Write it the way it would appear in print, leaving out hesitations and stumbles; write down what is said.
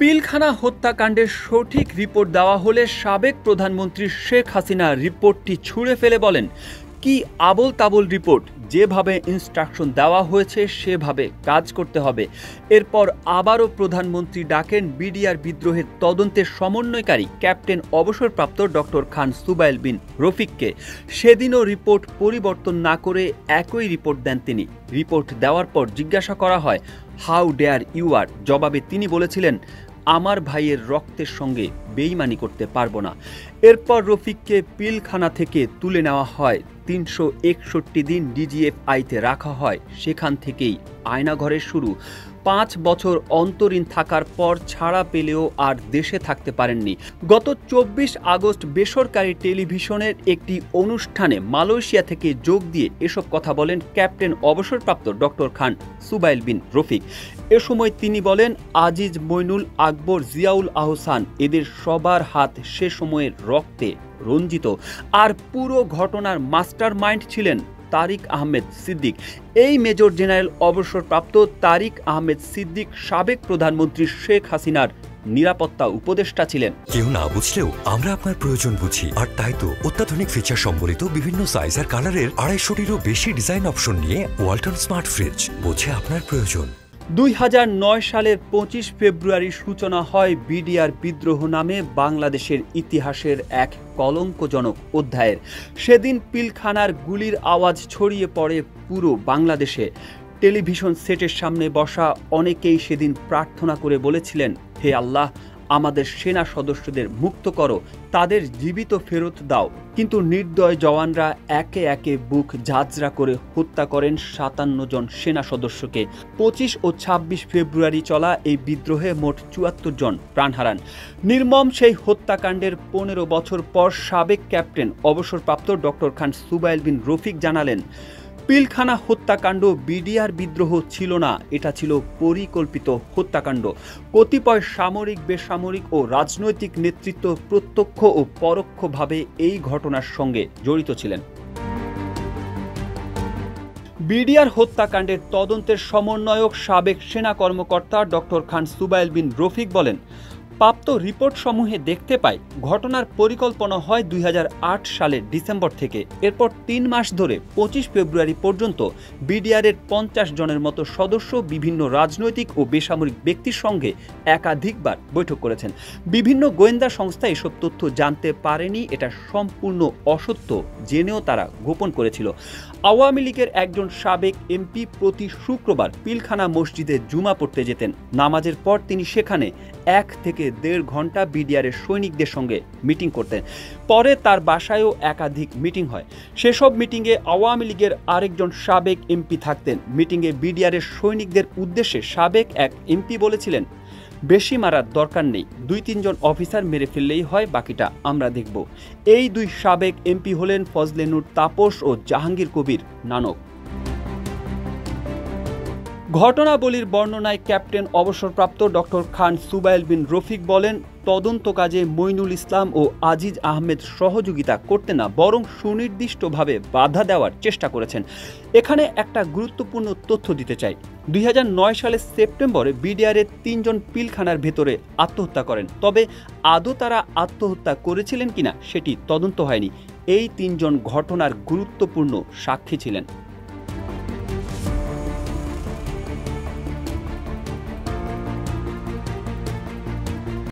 পিলখানা হত্যাকাণ্ডের সঠিক রিপোর্ট দেওয়া হলে সাবেক প্রধানমন্ত্রী শেখ হাসিনা রিপোর্টটি ছুঁড়ে ফেলে বলেন, কি আবোল তাবোল রিপোর্ট, যেভাবে ইনস্ট্রাকশন দেওয়া হয়েছে সেভাবে কাজ করতে হবে। এরপর আবারও প্রধানমন্ত্রী ডাকেন বিডিআর বিদ্রোহের তদন্তের সমন্বয়কারী ক্যাপ্টেন অবসরপ্রাপ্ত ডক্টর খান সুবাইল বিন রফিককে। সেদিনও রিপোর্ট পরিবর্তন না করে একই রিপোর্ট দেন তিনি। রিপোর্ট দেওয়ার পর জিজ্ঞাসা করা হয়, হাউ ডেয়ার ইউ আর। জবাবে তিনি বলেছিলেন, আমার ভাইয়ের রক্তের সঙ্গে বেইমানি করতে পারবো না। এরপর রফিককে পিলখানা থেকে তুলে নেওয়া হয়, ৩৬১ দিন ডিজিএফআইতে রাখা হয়। সেখান থেকেই আয়নাঘরের শুরু। ৫ বছর অন্তরীণ থাকার পর ছাড়া পেলেও আর দেশে থাকতে পারেননি। গত ২৪ আগস্ট বেসরকারি টেলিভিশনের একটি অনুষ্ঠানে মালয়েশিয়া থেকে যোগ দিয়ে এসব কথা বলেন ক্যাপ্টেন অবসরপ্রাপ্ত ডক্টর খান সুবাইল বিন রফিক। এ সময় তিনি বলেন, আজিজ মইনুল, আকবর, জিয়াউল আহসান, এদের সবার হাত সে সময়ের রক্তে রঞ্জিত। আর পুরো ঘটনার মাস্টার মাইন্ড ছিলেন তারিক আহমেদ সিদ্দিক। এই মেজর জেনারেল অবসরপ্রাপ্ত তারিক আহমেদ সিদ্দিক সাবেক প্রধানমন্ত্রী শেখ হাসিনার নিরাপত্তা উপদেষ্টা ছিলেন। কেউ না বুঝলেও আমরা আপনার প্রয়োজন বুঝি, আর তাই তো অত্যাধুনিক ফিচার সম্বলিত বিভিন্ন সাইজ আর কালারের ২৫০টিরও বেশি ডিজাইন অপশন নিয়ে ওয়ালটন স্মার্ট ফ্রিজ বোঝে আপনার প্রয়োজন। ২০০৯ সালের ২৫ ফেব্রুয়ারি সূচনা হয় বিডিআর বিদ্রোহ নামে বাংলাদেশের ইতিহাসের এক কলঙ্কজনক অধ্যায়ের। সেদিন পিলখানার গুলির আওয়াজ ছড়িয়ে পড়ে পুরো বাংলাদেশে। টেলিভিশন সেটের সামনে বসা অনেকেই সেদিন প্রার্থনা করে বলেছিলেন, হে আল্লাহ, আমাদের সেনা সদস্যদের মুক্ত করো, তাদের জীবিত ফেরত দাও। কিন্তু নির্দয় জওয়ানরা একে একে বুক ঝাঁঝরা করে হত্যা করেন ৫৭ জন সেনা সদস্যকে। ২৫ ও ২৬ ফেব্রুয়ারি চলা এই বিদ্রোহে মোট ৭৪ জন প্রাণ হারান। নির্মম সেই হত্যাকাণ্ডের ১৫ বছর পর সাবেক ক্যাপ্টেন অবসরপ্রাপ্ত ডক্টর খান সুবাইল বিন রফিক জানালেন, পিলখানা হত্যাকাণ্ড বিডিআর বিদ্রোহ ছিল না, এটা ছিল পরিকল্পিত হত্যাকাণ্ড। কতিপয় সামরিক, বেসামরিক ও রাজনৈতিক নেতৃত্ব প্রত্যক্ষ ও পরোক্ষভাবে এই ঘটনার সঙ্গে জড়িত ছিলেন। বিডিআর হত্যাকাণ্ডের তদন্তের সমন্বয়ক সাবেক সেনা কর্মকর্তা ডক্টর খান সুবাইল বিন রফিক বলেন, প্রাপ্ত রিপোর্ট সমূহে দেখতে পাই ঘটনার পরিকল্পনা হয় ২০০৮ সালের ডিসেম্বর থেকে। এরপর ৩ মাস ধরে ২৫ ফেব্রুয়ারি পর্যন্ত বিডিআরের ৫০ জনের মতো সদস্য বিভিন্ন রাজনৈতিক ও বেসামরিক ব্যক্তির সঙ্গে একাধিকবার বৈঠক করেছেন। বিভিন্ন গোয়েন্দা সংস্থা এসব তথ্য জানতে পারেনি, এটা সম্পূর্ণ অসত্য জেনেও তারা গোপন করেছিল। আওয়ামী লীগের একজন সাবেক এমপি প্রতি শুক্রবার পিলখানা মসজিদে জুমা পড়তে যেতেন। নামাজের পর তিনি সেখানে ১ থেকে ১.৫ ঘন্টা বিডিআরের সৈনিকদের সঙ্গে মিটিং করতেন। পরে তার বাসায়ও একাধিক মিটিং হয়। সেসব মিটিংয়ে আওয়ামী লীগের আরেকজন সাবেক এমপি থাকতেন। মিটিংয়ে বিডিআরের সৈনিকদের উদ্দেশ্যে সাবেক এক এমপি বলেছিলেন, বেশি মারার দরকার নেই, ২-৩ জন অফিসার মেরে ফেললেই হয়, বাকিটা আমরা দেখব। এই দুই সাবেক এমপি হলেন ফজলে নূর তাপস ও জাহাঙ্গীর কবির নানক। ঘটনাবলীর বর্ণনায় ক্যাপ্টেন অবসরপ্রাপ্ত ডক্টর খান সুবাইল বিন রফিক বলেন, তদন্ত কাজে মইনুল ইসলাম ও আজিজ আহমেদ সহযোগিতা করতে না, বরং সুনির্দিষ্টভাবে বাধা দেওয়ার চেষ্টা করেছেন। এখানে একটা গুরুত্বপূর্ণ তথ্য দিতে চাই। ২০০৯ সালের সেপ্টেম্বরে বিডিআরের ৩ জন পিলখানার ভেতরে আত্মহত্যা করেন। তবে আদৌ তারা আত্মহত্যা করেছিলেন কিনা সেটি তদন্ত হয়নি। এই ৩ জন ঘটনার গুরুত্বপূর্ণ সাক্ষী ছিলেন।